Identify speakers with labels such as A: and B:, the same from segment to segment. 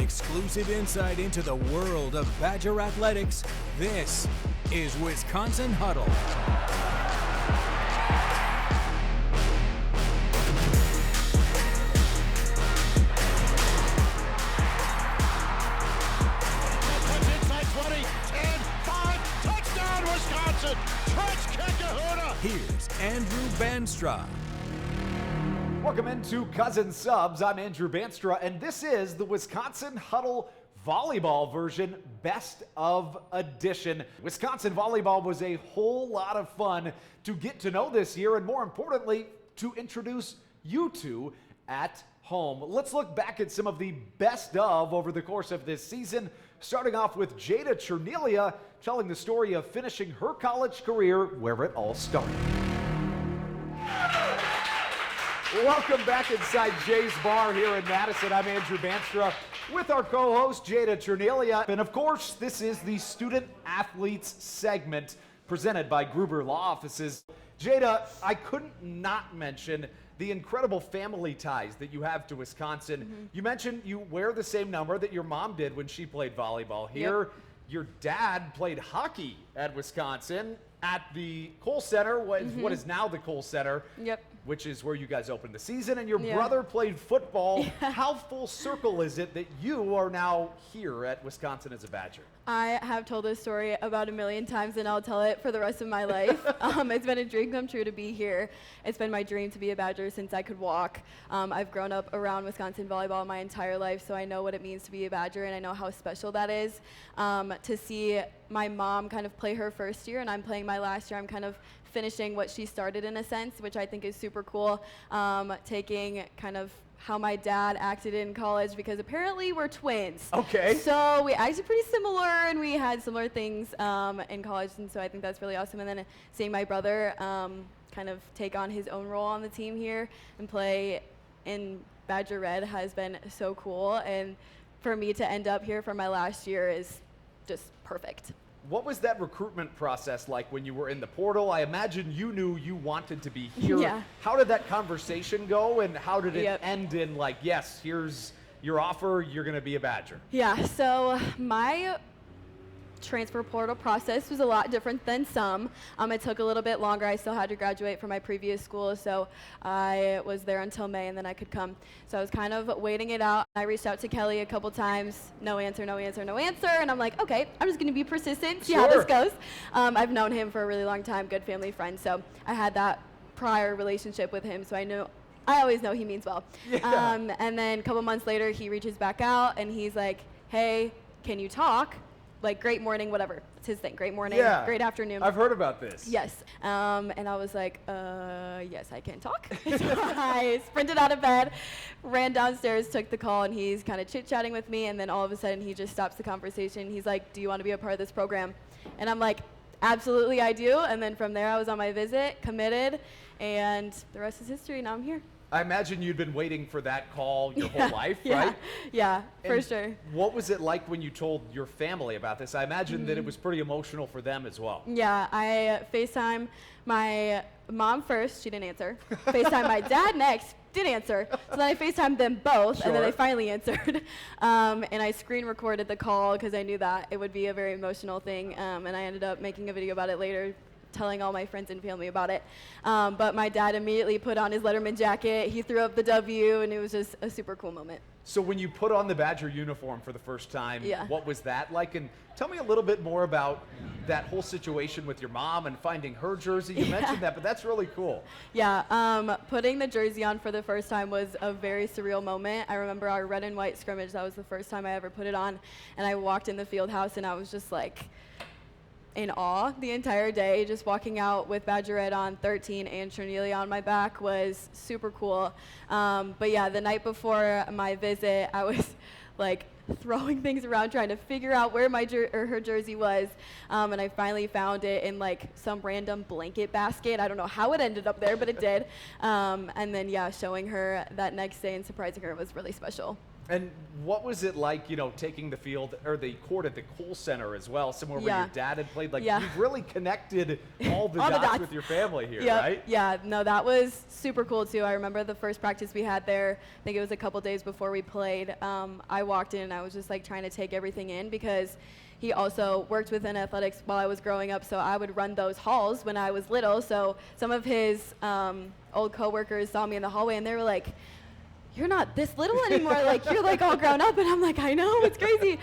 A: Exclusive insight into the world of Badger athletics. This is Wisconsin Huddle. Here's Andrew Banstra.
B: Welcome into Cousin Subs. I'm Andrew Banstra, and this is the Wisconsin Huddle Volleyball version Best of Edition. Wisconsin Volleyball was a whole lot of fun to get to know this year, and more importantly, to introduce you two at home. Let's look back at some of the best of over the course of this season, starting off with Jada Chernelia telling the story of finishing her college career where it all started. Welcome back inside Jay's Bar here in Madison. I'm Andrew Banstra with our co-host Jada Chernelia. And of course, this is the Student Athletes segment presented by Gruber Law Offices. Jada, I couldn't not mention the incredible family ties that you have to Wisconsin. Mm-hmm. You mentioned you wear the same number that your mom did when she played volleyball here. Yep. Your dad played hockey at Wisconsin at the Kohl Center, what is now the Kohl Center,
C: yep,
B: which is where you guys opened the season, and your brother played football. How full circle is it that you are now here at Wisconsin as a Badger?
C: I have told this story about 1,000,000 times, and I'll tell it for the rest of my life. It's been a dream come true to be here. It's been my dream to be a Badger since I could walk. I've grown up around Wisconsin volleyball my entire life, so I know what it means to be a Badger, and I know how special that is. To see my mom kind of play her first year, and I'm playing my last year, I'm kind of finishing what she started in a sense, which I think is super cool. Taking kind of how my dad acted in college, because apparently we're twins.
B: Okay.
C: So we acted pretty similar, and we had similar things in college, and so I think that's really awesome. And then seeing my brother kind of take on his own role on the team here and play in Badger Red has been so cool. And for me to end up here for my last year is just perfect.
B: What was that recruitment process like when you were in the portal? I imagine you knew you wanted to be here.
C: Yeah.
B: How did that conversation go, and how did it end in like, yes, here's your offer, you're going to be a Badger?
C: Yeah, so my transfer portal process was a lot different than some. It took a little bit longer. I still had to graduate from my previous school, so I was there until May, and then I could come. So I was kind of waiting it out. I reached out to Kelly a couple times. No answer, no answer, no answer. And I'm like, okay, I'm just going to be persistent, see how this goes. I've known him for a really long time, good family friend. So I had that prior relationship with him, so I always know he means well.
B: Yeah.
C: And then a couple months later, he reaches back out, and he's like, hey, can you talk? Like, great morning, whatever. It's his thing. Great morning, great afternoon.
B: I've heard about this.
C: Yes. And I was like, yes, I can talk. So I sprinted out of bed, ran downstairs, took the call, and he's kind of chit-chatting with me, and then all of a sudden he just stops the conversation. He's like, do you want to be a part of this program? And I'm like, absolutely, I do. And then from there, I was on my visit, committed, and the rest is history. Now I'm here.
B: I imagine you'd been waiting for that call your whole life, right?
C: Yeah, for sure.
B: What was it like when you told your family about this? I imagine that it was pretty emotional for them as well.
C: Yeah, I FaceTime my mom first, she didn't answer. FaceTime my dad next, did answer. So then I FaceTimed them both, and then they finally answered. And I screen recorded the call because I knew that it would be a very emotional thing, and I ended up making a video about it later, telling all my friends and family about it. But my dad immediately put on his Letterman jacket, he threw up the W, and it was just a super cool moment.
B: So when you put on the Badger uniform for the first time, what was that like? And tell me a little bit more about that whole situation with your mom and finding her jersey. You mentioned that, but that's really cool.
C: Yeah, putting the jersey on for the first time was a very surreal moment. I remember our red and white scrimmage, that was the first time I ever put it on, and I walked in the field house, and I was just like, in awe the entire day. Just walking out with Badger Red on 13 and Chernelia on my back was super cool. But yeah, the night before my visit, I was like throwing things around trying to figure out where my her jersey was, and I finally found it in like some random blanket basket. I don't know how it ended up there, but it did. And then showing her that next day and surprising her was really special.
B: And what was it like, taking the field or the court at the Kohl Center as well, somewhere where
C: Yeah.
B: your dad had played? Like,
C: Yeah.
B: you've really connected all the dots with your family here,
C: Yep.
B: right?
C: Yeah, no, that was super cool too. I remember the first practice we had there, I think it was a couple days before we played. I walked in and I was just like trying to take everything in because he also worked within athletics while I was growing up, so I would run those halls when I was little. So some of his old coworkers saw me in the hallway and they were like, "You're not this little anymore, like you're like all grown up," and I'm like, "I know, it's crazy."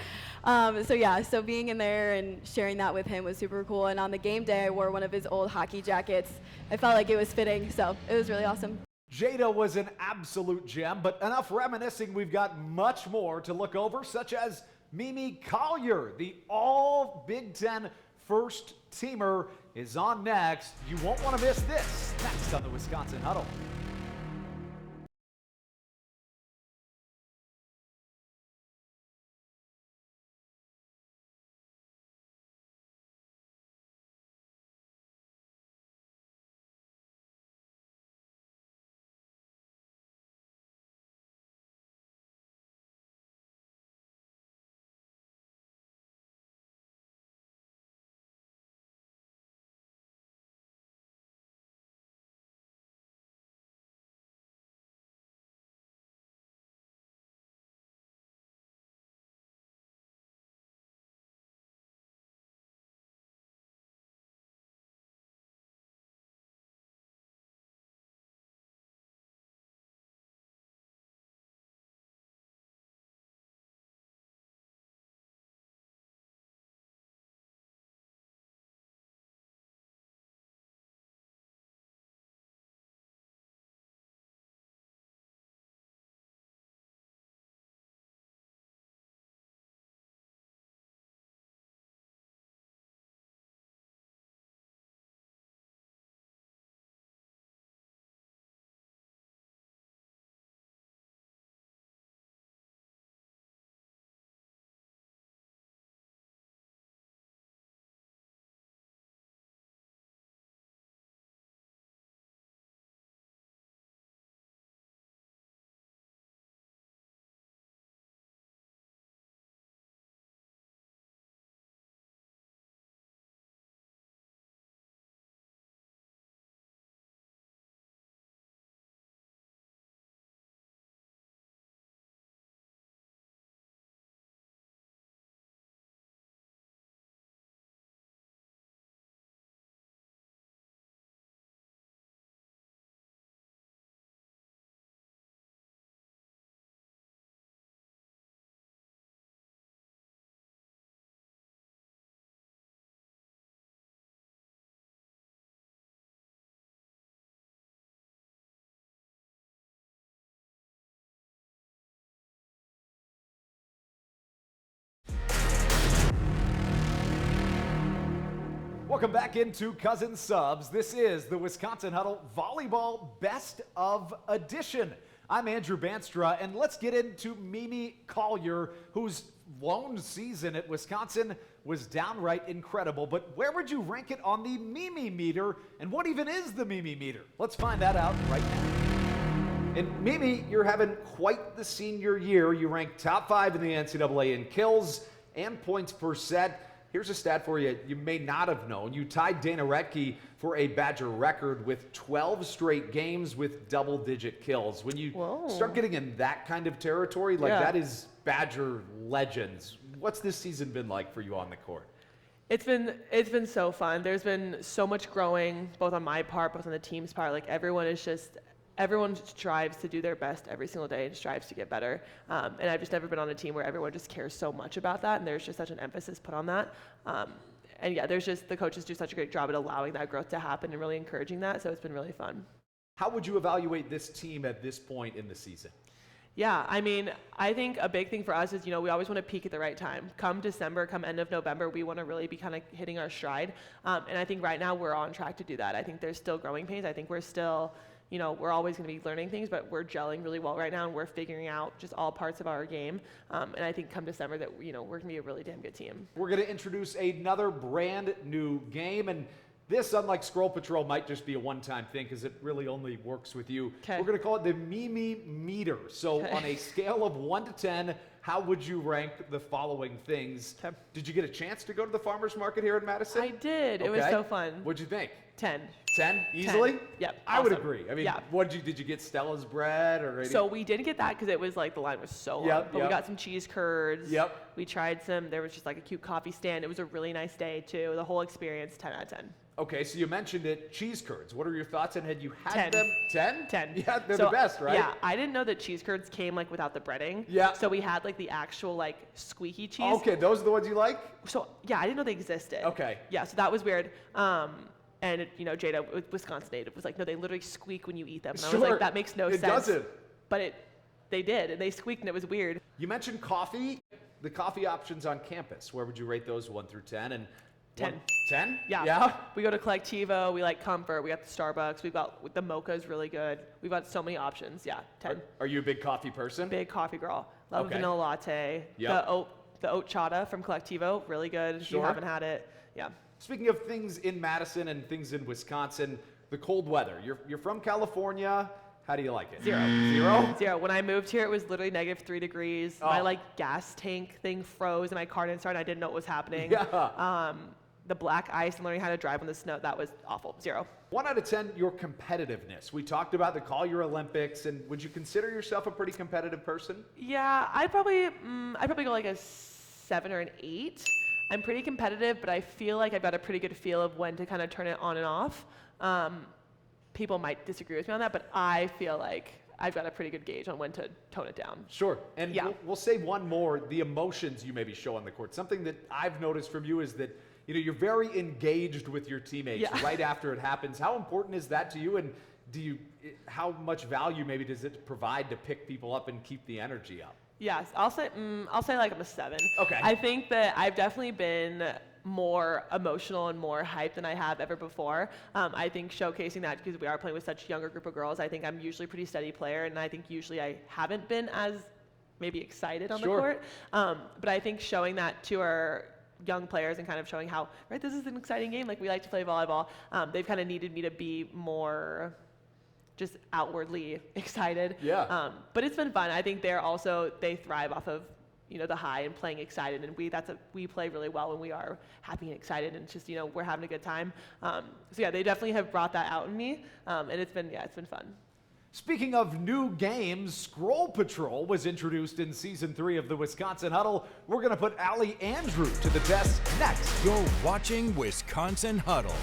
C: So being in there and sharing that with him was super cool. And on the game day, I wore one of his old hockey jackets. I felt like it was fitting, so it was really awesome.
B: Jada was an absolute gem, but enough reminiscing. We've got much more to look over, such as Mimi Collier, the all Big Ten first teamer, is on next. You won't want to miss this. Next on the Wisconsin Huddle. Welcome back into Cousin Subs. This is the Wisconsin Huddle Volleyball Best of Edition. I'm Andrew Banstra, and let's get into Mimi Collier, whose lone season at Wisconsin was downright incredible. But where would you rank it on the Mimi meter, and what even is the Mimi meter? Let's find that out right now. And Mimi, you're having quite the senior year. You ranked top 5 in the NCAA in kills and points per set. Here's a stat for you you may not have known. You tied Dana Retke for a Badger record with 12 straight games with double-digit kills. When you start getting in that kind of territory, that is Badger legends. What's this season been like for you on the court?
D: It's been so fun. There's been so much growing, both on my part, both on the team's part. Like everyone strives to do their best every single day and strives to get better. And I've just never been on a team where everyone just cares so much about that, and there's just such an emphasis put on that. And yeah, the coaches do such a great job at allowing that growth to happen and really encouraging that, so it's been really fun.
B: How would you evaluate this team at this point in the season?
D: Yeah, I mean, I think a big thing for us is, we always want to peak at the right time. Come December, come end of November, we want to really be kind of hitting our stride. And I think right now we're on track to do that. I think there's still growing pains. I think we're still, we're always going to be learning things, but we're gelling really well right now, and we're figuring out just all parts of our game. And I think come December that, we're going to be a really damn good team.
B: We're going to introduce another brand new game, and This, unlike Scroll Patrol, might just be a one-time thing because it really only works with you.
D: Okay.
B: We're going to call it the Mimi meter. So
D: Okay.
B: on a scale of 1 to 10, how would you rank the following things?
D: Okay.
B: Did you get a chance to go to the farmer's market here in Madison?
D: I did. It was
B: Okay.
D: so fun.
B: What'd you think?
D: 10.
B: 10 easily?
D: Yep.
B: I would
D: Awesome.
B: agree. I mean,
D: Yeah.
B: did you get Stella's bread or any?
D: So we didn't get that because it was like the line was so long.
B: Yep,
D: But
B: yep.
D: we got some cheese curds.
B: Yep.
D: We tried some. There was just like a cute coffee stand. It was a really nice day too. The whole experience, 10 out of 10.
B: Okay, so you mentioned it, cheese curds. What are your thoughts? And had you had
D: 10.
B: them? 10?
D: 10.
B: Yeah, they're
D: So,
B: the best, right?
D: Yeah, I didn't know that cheese curds came like without the breading.
B: Yeah.
D: So we had like the actual like squeaky cheese.
B: Okay, those are the ones you like?
D: So yeah, I didn't know they existed.
B: Okay.
D: Yeah, so that was weird. And Jada, Wisconsin native, was like, no, they literally squeak when you eat them. And I was
B: Sure.
D: like, that makes no
B: It
D: sense.
B: doesn't.
D: But they did, and they squeaked, and it was weird.
B: You mentioned coffee. The coffee options on campus. Where would you rate those 1 through 10? And
D: 10.
B: 10?
D: Yeah.
B: Yeah?
D: We go to Collectivo. We like Comfort. We got the Starbucks. We've got the mocha is really good. We've got so many options. Yeah, 10.
B: Are you a big coffee person?
D: Big coffee girl. Love
B: Okay.
D: vanilla latte.
B: Yep.
D: The oat chata from Collectivo, really good. If you
B: Sure.
D: haven't had it, yeah.
B: Speaking of things in Madison and things in Wisconsin, the cold weather. You're from California. How do you like it?
D: 0.
B: 0?
D: 0. When I moved here, it was literally -3 degrees. My
B: Oh.
D: like gas tank thing froze, and my car didn't start. And I didn't know what was happening.
B: Yeah.
D: The black ice and learning how to drive on the snow, that was awful. 0.
B: 1 out of 10, your competitiveness. We talked about the Collier Olympics, and would you consider yourself a pretty competitive person?
D: Yeah, I'd probably go like a 7 or an 8. I'm pretty competitive, but I feel like I've got a pretty good feel of when to kind of turn it on and off. People might disagree with me on that, but I feel like I've got a pretty good gauge on when to tone it down.
B: Sure. And
D: Yeah.
B: we'll say one more, the emotions you maybe show on the court. Something that I've noticed from you is that you're very engaged with your teammates
D: Yeah.
B: right after it happens. How important is that to you? And how much value maybe does it provide to pick people up and keep the energy up?
D: Yes, I'll say like I'm a 7.
B: Okay.
D: I think that I've definitely been more emotional and more hyped than I have ever before. I think showcasing that because we are playing with such a younger group of girls, I think I'm usually a pretty steady player, and I think usually I haven't been as maybe excited on
B: Sure.
D: the court. But I think showing that to our young players and kind of showing how, right, this is an exciting game, like we like to play volleyball, they've kind of needed me to be more just outwardly excited.
B: Yeah.
D: But it's been fun. I think they thrive off of the high and playing excited, and we play really well when we are happy and excited, and it's just we're having a good time. So yeah, they definitely have brought that out in me, and it's been fun.
B: Speaking of new games, Scroll Patrol was introduced in Season 3 of the Wisconsin Huddle. We're going to put Allie Andrew to the test next.
A: You're watching Wisconsin Huddle.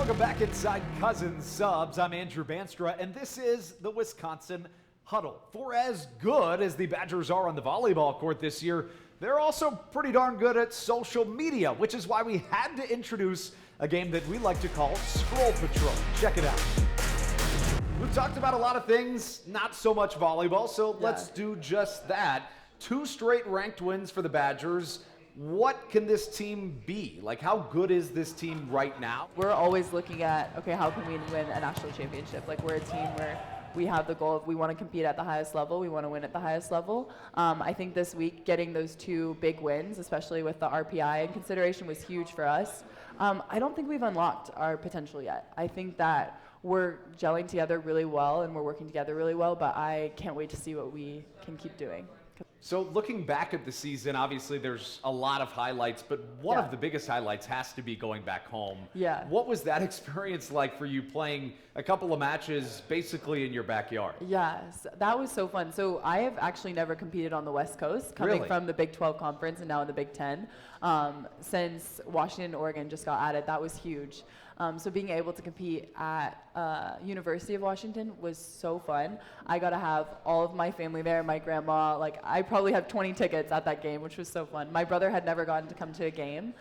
B: Welcome back inside Cousins Subs. I'm Andrew Banstra, and this is the Wisconsin Huddle. For as good as the Badgers are on the volleyball court this year, they're also pretty darn good at social media, which is why we had to introduce a game that we like to call Scroll Patrol. Check it out. We've talked about a lot of things, not so much volleyball, so let's do just that. 2 straight ranked wins for the Badgers. What can this team be? Like, how good is this team right now?
E: We're always looking at, okay, how can we win a national championship? Like, we're a team where we have the goal of we want to compete at the highest level, we want to win at the highest level. I think this week getting those 2 big wins, especially with the RPI in consideration, was huge for us. I don't think we've unlocked our potential yet. I think that we're gelling together really well and we're working together really well, but I can't wait to see what we can keep doing.
B: So looking back at the season, obviously there's a lot of highlights, but one of the biggest highlights has to be going back home.
E: Yeah.
B: What was that experience like for you, playing a couple of matches basically in your backyard?
E: Yes, that was so fun. So I have actually never competed on the West Coast, coming from the Big 12 conference and now in the Big 10. Since Washington and Oregon just got added, that was huge. So being able to compete at University of Washington was so fun. I got to have all of my family there, my grandma. Like, I probably have 20 tickets at that game, which was so fun. My brother had never gotten to come to a game,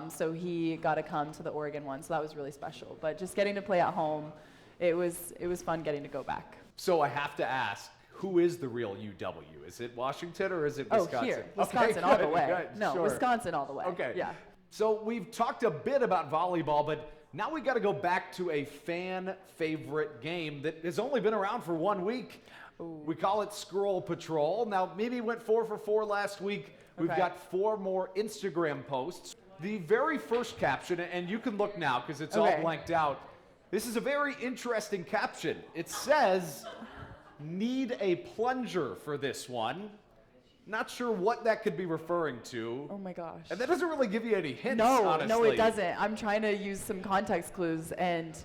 E: so he got to come to the Oregon one, so that was really special. But just getting to play at home, it was fun getting to go back.
B: So I have to ask, who is the real UW? Is it Washington or is it Wisconsin?
E: Oh, here, Wisconsin all the way.
B: Good,
E: no,
B: sure.
E: Wisconsin all the way.
B: Okay.
E: Yeah.
B: So we've talked a bit about volleyball, but now we got to go back to a fan favorite game that has only been around for 1 week. Ooh. We call it Scroll Patrol. Now, maybe went 4 for 4 last week. We've got 4 more Instagram posts. The very first caption, and you can look now because it's all blanked out. This is a very interesting caption. It says, "Need a plunger for this one." Not sure what that could be referring to.
E: Oh my gosh.
B: And that doesn't really give you any hints,
E: No,
B: honestly.
E: no, it doesn't. I'm trying to use some context clues and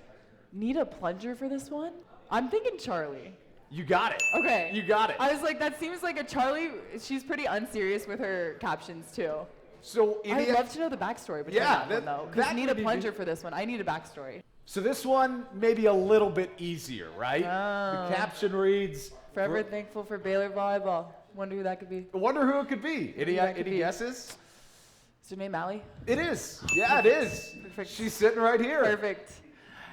E: need a plunger for this one? I'm thinking Charlie.
B: You got it.
E: Okay.
B: You got it.
E: I was like, that seems like a Charlie. She's pretty unserious with her captions too.
B: So
E: I'd love to know the backstory behind that one though. Because need a plunger for this one. I need a backstory.
B: So this one maybe a little bit easier, right? The caption reads,
E: "Forever thankful for Baylor volleyball." Wonder who that could be.
B: I wonder who it could be. Any guesses?
E: Is her name Allie?
B: It is. Yeah, it is.
E: Perfect.
B: She's sitting right here.
E: Perfect.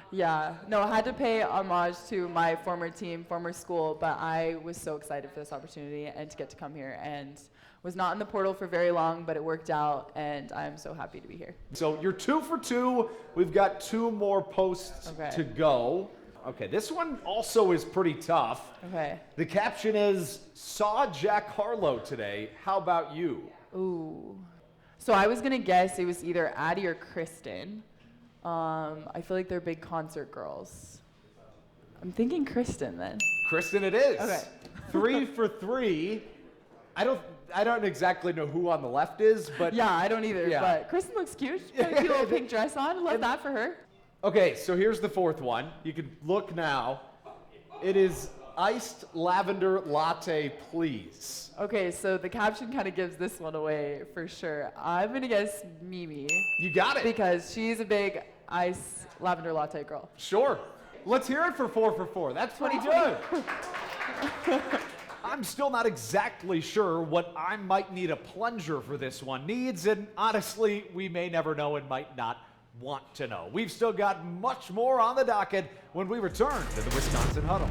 E: Yeah. No, I had to pay homage to my former team, former school, but I was so excited for this opportunity and to get to come here, and was not in the portal for very long, but it worked out, and I'm so happy to be here.
B: So you're 2 for 2. We've got 2 more posts to go. Okay, this one also is pretty tough.
E: Okay.
B: The caption is, "Saw Jack Harlow today. How about you?"
E: Ooh. So I was gonna guess it was either Addie or Kristen. I feel like they're big concert girls. I'm thinking Kristen then.
B: Kristen it is.
E: Okay.
B: 3 for 3. I don't exactly know who on the left is, but
E: Yeah, I don't either,
B: Yeah.
E: but Kristen looks cute. She's got a cute little pink dress on. Love that for her.
B: Okay, so here's the 4th one. You can look now. It is "Iced lavender latte, please."
E: Okay, so the caption kind of gives this one away for sure. I'm gonna guess Mimi.
B: You got it.
E: Because she's a big ice lavender latte girl.
B: Sure. Let's hear it for 4 for 4. That's pretty good. I'm still not exactly sure what I might need a plunger for this one needs, and honestly, we may never know and might not want to know. We've still got much more on the docket when we return to the Wisconsin Huddle.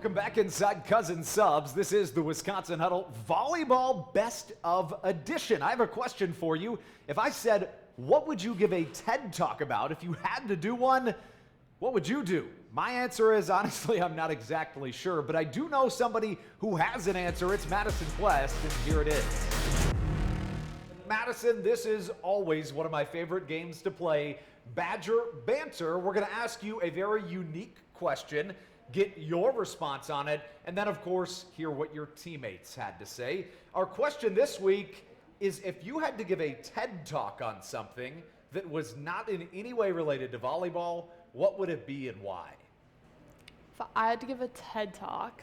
B: Welcome back inside Cousin Subs. This is the Wisconsin Huddle Volleyball Best of Edition. I have a question for you. If I said, what would you give a TED Talk about if you had to do one? What would you do? My answer is, honestly, I'm not exactly sure, but I do know somebody who has an answer. It's Madison Quest, and here it is. Madison, this is always one of my favorite games to play, Badger Banter. We're going to ask you a very unique question, get your response on it, and then, of course, hear what your teammates had to say. Our question this week is, if you had to give a TED Talk on something that was not in any way related to volleyball, what would it be and why?
F: If I had to give a TED Talk,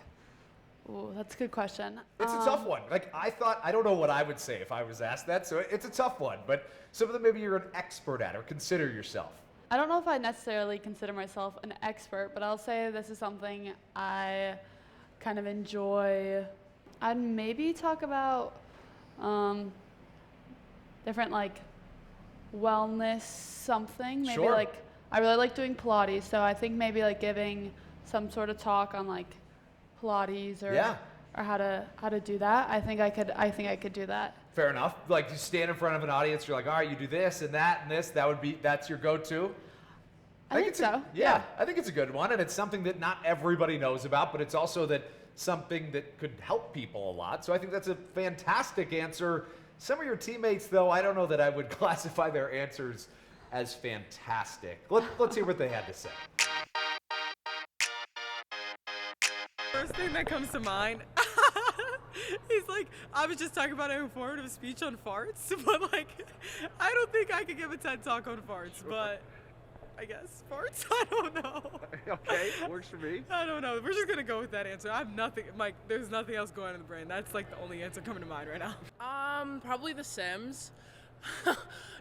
F: ooh, that's a good question.
B: It's a tough one. Like, I don't know what I would say if I was asked that, so it's a tough one, but something maybe you're an expert at or consider yourself.
F: I don't know if I necessarily consider myself an expert, but I'll say this is something I kind of enjoy. I'd maybe talk about different, like, wellness something. Maybe
B: Sure.
F: like, I really like doing Pilates, so I think maybe like giving some sort of talk on like Pilates or how to do that. I think I could do that.
B: Fair enough. Like, you stand in front of an audience, you're like, all right, you do this and that and this. That's your go-to.
F: I think so.
B: Yeah, I think it's a good one, and it's something that not everybody knows about, but it's also something that could help people a lot. So I think that's a fantastic answer. Some of your teammates, though, I don't know that I would classify their answers as fantastic. Let's hear what they had to say.
G: First thing that comes to mind, he's like, I was just talking about an informative speech on farts, but like, I don't think I could give a TED Talk on farts, but I guess farts, I don't know.
B: Okay, works for me.
G: I don't know, we're just gonna go with that answer. I have nothing, like, there's nothing else going on in the brain. That's like the only answer coming to mind right now.
H: Probably The Sims.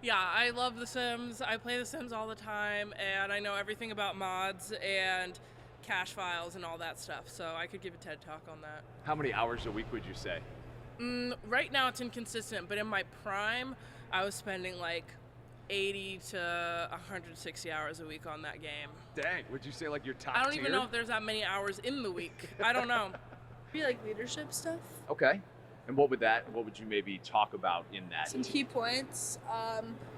H: Yeah, I love The Sims. I play The Sims all the time, and I know everything about mods and cache files and all that stuff, so I could give a TED Talk on that.
I: How many hours a week would you say?
H: Right now it's inconsistent, but in my prime, I was spending like 80 to 160 hours a week on that game.
I: Dang, would you say like your top
H: I don't
I: tier?
H: even know if there's that many hours in the week. I don't know.
J: Be like leadership stuff.
I: Okay. And what would you maybe talk about in that?
J: Some key points.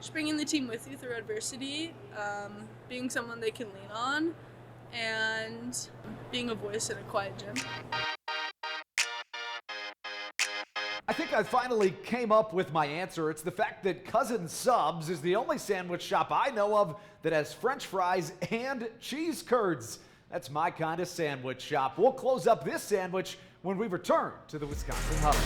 J: Just bringing the team with you through adversity, being someone they can lean on, and being a voice in a quiet gym.
B: I think I finally came up with my answer. It's the fact that Cousin Subs is the only sandwich shop I know of that has French fries and cheese curds. That's my kind of sandwich shop. We'll close up this sandwich when we return to the Wisconsin Huddle.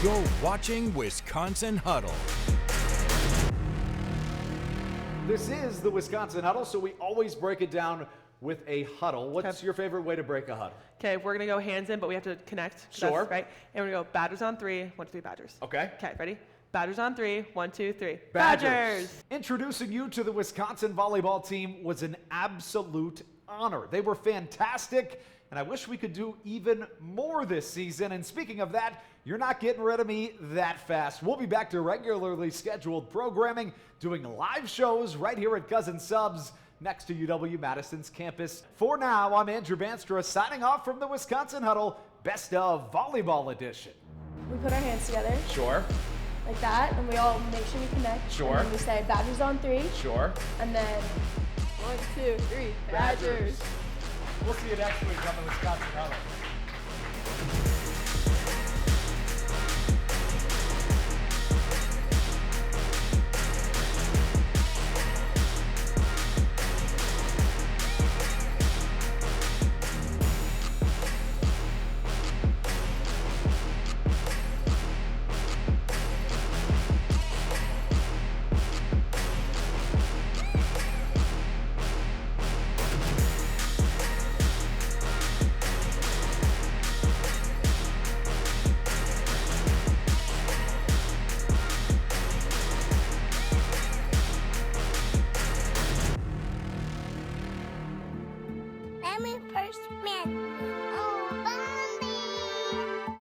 A: You're watching Wisconsin Huddle.
B: This is the Wisconsin Huddle, so we always break it down with a huddle. What's your favorite way to break a huddle?
D: Okay, we're gonna go hands in, but we have to connect.
B: Sure.
D: Right? And we're gonna go Badgers on 3, 1, 2, 3, Badgers.
B: Okay.
D: Okay, ready? Badgers on 3, 1, 2, 3. Badgers!
B: Introducing you to the Wisconsin volleyball team was an absolute honor. They were fantastic, and I wish we could do even more this season. And speaking of that, you're not getting rid of me that fast. We'll be back to regularly scheduled programming, doing live shows right here at Cousin Subs next to UW-Madison's campus. For now, I'm Andrew Banstra signing off from the Wisconsin Huddle Best of Volleyball Edition.
K: We put our hands together.
B: Sure.
K: Like that, and we all make sure we connect.
B: Sure.
K: And then we say Badgers on 3.
B: Sure.
K: And then
C: 1, 2, 3, Badgers.
B: We'll see you next week on the Wisconsin Huddle.